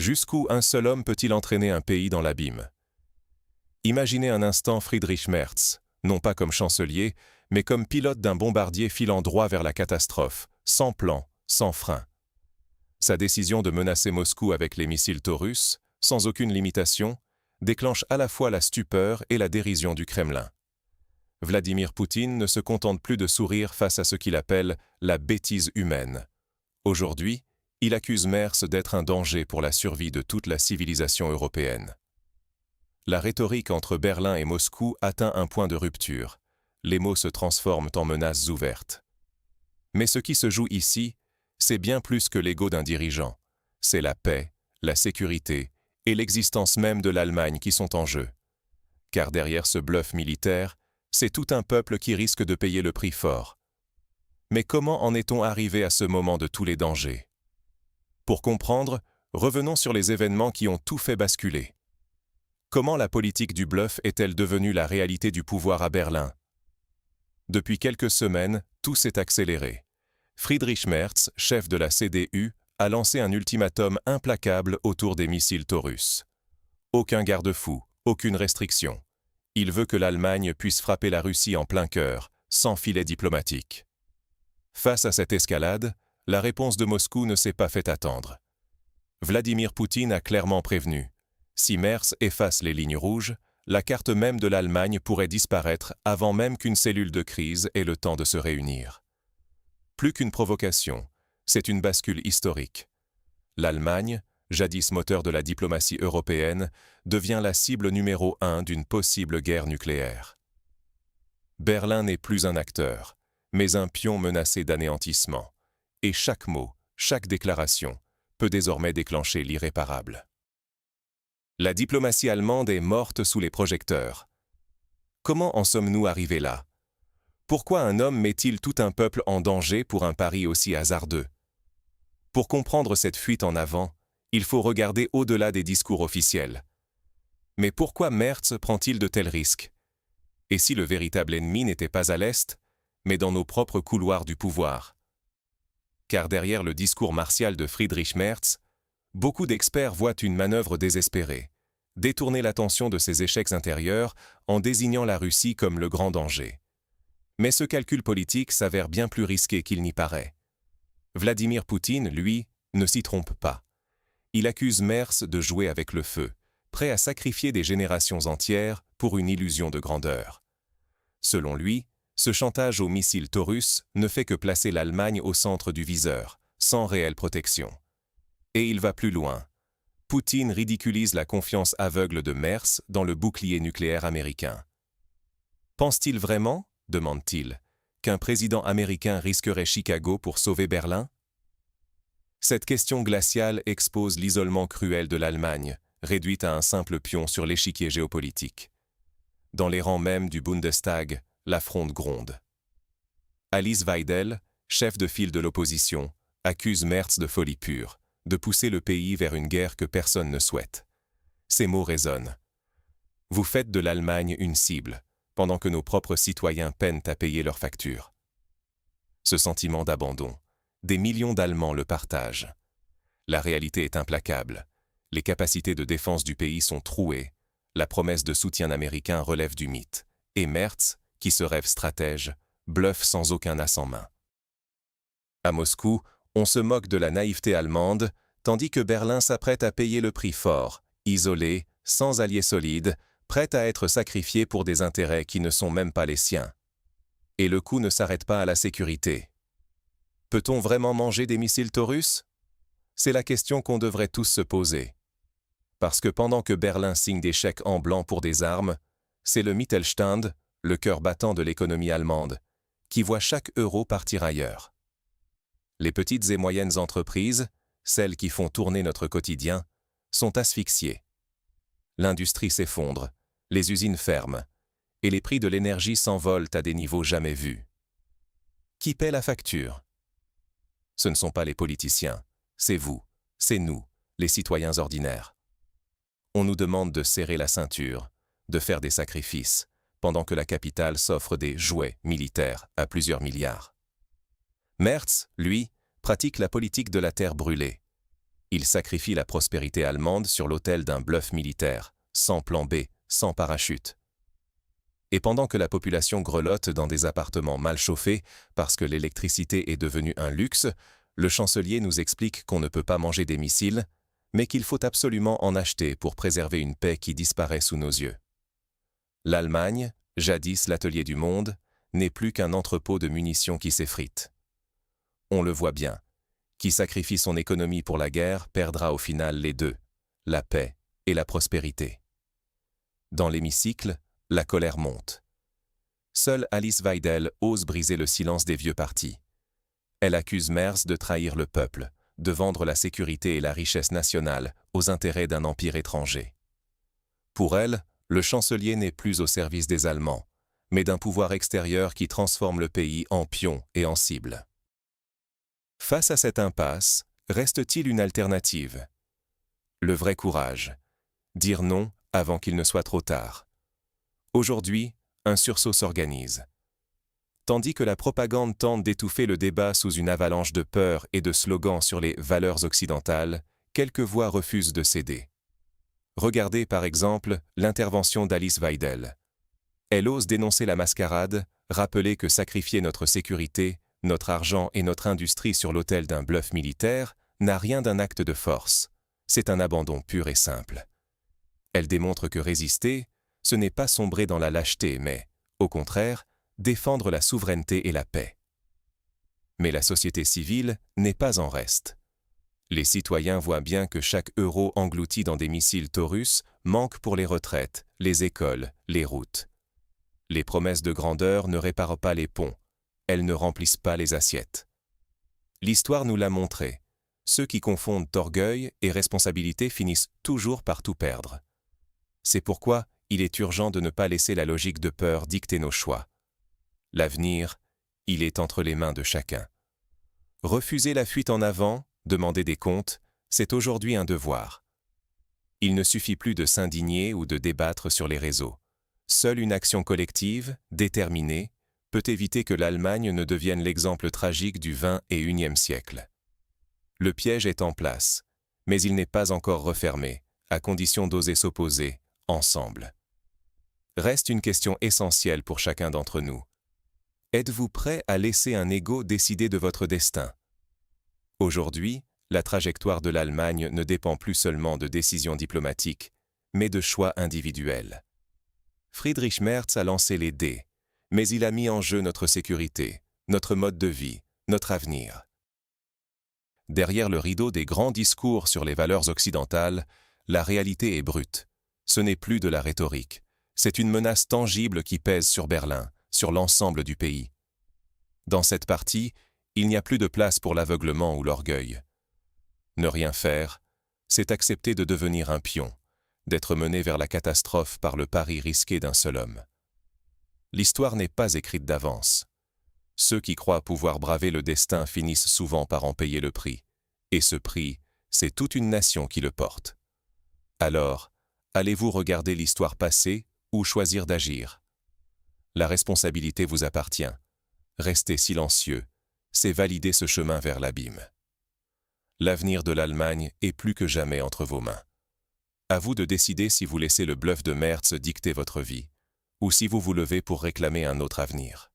Jusqu'où un seul homme peut-il entraîner un pays dans l'abîme? Imaginez un instant Friedrich Merz, non pas comme chancelier, mais comme pilote d'un bombardier filant droit vers la catastrophe, sans plan, sans frein. Sa décision de menacer Moscou avec les missiles Taurus, sans aucune limitation, déclenche à la fois la stupeur et la dérision du Kremlin. Vladimir Poutine ne se contente plus de sourire face à ce qu'il appelle la bêtise humaine. Aujourd'hui, il accuse Merz d'être un danger pour la survie de toute la civilisation européenne. La rhétorique entre Berlin et Moscou atteint un point de rupture. Les mots se transforment en menaces ouvertes. Mais ce qui se joue ici, c'est bien plus que l'ego d'un dirigeant. C'est la paix, la sécurité et l'existence même de l'Allemagne qui sont en jeu. Car derrière ce bluff militaire, c'est tout un peuple qui risque de payer le prix fort. Mais comment en est-on arrivé à ce moment de tous les dangers? Pour comprendre, revenons sur les événements qui ont tout fait basculer. Comment la politique du bluff est-elle devenue la réalité du pouvoir à Berlin? Depuis quelques semaines, tout s'est accéléré. Friedrich Merz, chef de la CDU, a lancé un ultimatum implacable autour des missiles Taurus. Aucun garde-fou, aucune restriction. Il veut que l'Allemagne puisse frapper la Russie en plein cœur, sans filet diplomatique. Face à cette escalade, la réponse de Moscou ne s'est pas fait attendre. Vladimir Poutine a clairement prévenu. Si Merz efface les lignes rouges, la carte même de l'Allemagne pourrait disparaître avant même qu'une cellule de crise ait le temps de se réunir. Plus qu'une provocation, c'est une bascule historique. L'Allemagne, jadis moteur de la diplomatie européenne, devient la cible numéro 1 d'une possible guerre nucléaire. Berlin n'est plus un acteur, mais un pion menacé d'anéantissement. Et chaque mot, chaque déclaration, peut désormais déclencher l'irréparable. La diplomatie allemande est morte sous les projecteurs. Comment en sommes-nous arrivés là? Pourquoi un homme met-il tout un peuple en danger pour un pari aussi hasardeux? Pour comprendre cette fuite en avant, il faut regarder au-delà des discours officiels. Mais pourquoi Merz prend-il de tels risques? Et si le véritable ennemi n'était pas à l'Est, mais dans nos propres couloirs du pouvoir? Car derrière le discours martial de Friedrich Merz, beaucoup d'experts voient une manœuvre désespérée, détourner l'attention de ses échecs intérieurs en désignant la Russie comme le grand danger. Mais ce calcul politique s'avère bien plus risqué qu'il n'y paraît. Vladimir Poutine, lui, ne s'y trompe pas. Il accuse Merz de jouer avec le feu, prêt à sacrifier des générations entières pour une illusion de grandeur. Selon lui, ce chantage aux missiles Taurus ne fait que placer l'Allemagne au centre du viseur, sans réelle protection. Et il va plus loin. Poutine ridiculise la confiance aveugle de Merz dans le bouclier nucléaire américain. Pense-t-il vraiment, demande-t-il, qu'un président américain risquerait Chicago pour sauver Berlin? Cette question glaciale expose l'isolement cruel de l'Allemagne, réduite à un simple pion sur l'échiquier géopolitique. Dans les rangs même du Bundestag, la fronde gronde. Alice Weidel, chef de file de l'opposition, accuse Merz de folie pure, de pousser le pays vers une guerre que personne ne souhaite. Ces mots résonnent. Vous faites de l'Allemagne une cible, pendant que nos propres citoyens peinent à payer leurs factures. Ce sentiment d'abandon, des millions d'Allemands le partagent. La réalité est implacable. Les capacités de défense du pays sont trouées. La promesse de soutien américain relève du mythe. Et Merz, qui se rêve stratège, bluffe sans aucun as en main. À Moscou, on se moque de la naïveté allemande, tandis que Berlin s'apprête à payer le prix fort, isolé, sans alliés solides, prête à être sacrifiée pour des intérêts qui ne sont même pas les siens. Et le coup ne s'arrête pas à la sécurité. Peut-on vraiment manger des missiles Taurus? C'est la question qu'on devrait tous se poser. Parce que pendant que Berlin signe des chèques en blanc pour des armes, c'est le Mittelstand, le cœur battant de l'économie allemande, qui voit chaque euro partir ailleurs. Les petites et moyennes entreprises, celles qui font tourner notre quotidien, sont asphyxiées. L'industrie s'effondre, les usines ferment, et les prix de l'énergie s'envolent à des niveaux jamais vus. Qui paie la facture? Ce ne sont pas les politiciens, c'est vous, c'est nous, les citoyens ordinaires. On nous demande de serrer la ceinture, de faire des sacrifices, pendant que la capitale s'offre des jouets militaires à plusieurs milliards. Merz, lui, pratique la politique de la terre brûlée. Il sacrifie la prospérité allemande sur l'autel d'un bluff militaire, sans plan B, sans parachute. Et pendant que la population grelotte dans des appartements mal chauffés parce que l'électricité est devenue un luxe, le chancelier nous explique qu'on ne peut pas manger des missiles, mais qu'il faut absolument en acheter pour préserver une paix qui disparaît sous nos yeux. L'Allemagne, jadis l'atelier du monde, n'est plus qu'un entrepôt de munitions qui s'effrite. On le voit bien. Qui sacrifie son économie pour la guerre perdra au final les deux, la paix et la prospérité. Dans l'hémicycle, la colère monte. Seule Alice Weidel ose briser le silence des vieux partis. Elle accuse Merz de trahir le peuple, de vendre la sécurité et la richesse nationale aux intérêts d'un empire étranger. Pour elle, le chancelier n'est plus au service des Allemands, mais d'un pouvoir extérieur qui transforme le pays en pion et en cible. Face à cette impasse, reste-t-il une alternative? Le vrai courage. Dire non avant qu'il ne soit trop tard. Aujourd'hui, un sursaut s'organise. Tandis que la propagande tente d'étouffer le débat sous une avalanche de peur et de slogans sur les valeurs occidentales, quelques voix refusent de céder. Regardez par exemple l'intervention d'Alice Weidel. Elle ose dénoncer la mascarade, rappeler que sacrifier notre sécurité, notre argent et notre industrie sur l'autel d'un bluff militaire n'a rien d'un acte de force. C'est un abandon pur et simple. Elle démontre que résister, ce n'est pas sombrer dans la lâcheté, mais, au contraire, défendre la souveraineté et la paix. Mais la société civile n'est pas en reste. Les citoyens voient bien que chaque euro englouti dans des missiles Taurus manque pour les retraites, les écoles, les routes. Les promesses de grandeur ne réparent pas les ponts, elles ne remplissent pas les assiettes. L'histoire nous l'a montré. Ceux qui confondent orgueil et responsabilité finissent toujours par tout perdre. C'est pourquoi il est urgent de ne pas laisser la logique de peur dicter nos choix. L'avenir, il est entre les mains de chacun. Refuser la fuite en avant, demander des comptes, c'est aujourd'hui un devoir. Il ne suffit plus de s'indigner ou de débattre sur les réseaux. Seule une action collective, déterminée, peut éviter que l'Allemagne ne devienne l'exemple tragique du XXIe siècle. Le piège est en place, mais il n'est pas encore refermé, à condition d'oser s'opposer, ensemble. Reste une question essentielle pour chacun d'entre nous. Êtes-vous prêt à laisser un ego décider de votre destin? Aujourd'hui, la trajectoire de l'Allemagne ne dépend plus seulement de décisions diplomatiques, mais de choix individuels. Friedrich Merz a lancé les dés, mais il a mis en jeu notre sécurité, notre mode de vie, notre avenir. Derrière le rideau des grands discours sur les valeurs occidentales, la réalité est brute. Ce n'est plus de la rhétorique. C'est une menace tangible qui pèse sur Berlin, sur l'ensemble du pays. Dans cette partie, il n'y a plus de place pour l'aveuglement ou l'orgueil. Ne rien faire, c'est accepter de devenir un pion, d'être mené vers la catastrophe par le pari risqué d'un seul homme. L'histoire n'est pas écrite d'avance. Ceux qui croient pouvoir braver le destin finissent souvent par en payer le prix. Et ce prix, c'est toute une nation qui le porte. Alors, allez-vous regarder l'histoire passée ou choisir d'agir? La responsabilité vous appartient. Restez silencieux, c'est valider ce chemin vers l'abîme. L'avenir de l'Allemagne est plus que jamais entre vos mains. À vous de décider si vous laissez le bluff de Merz dicter votre vie, ou si vous vous levez pour réclamer un autre avenir.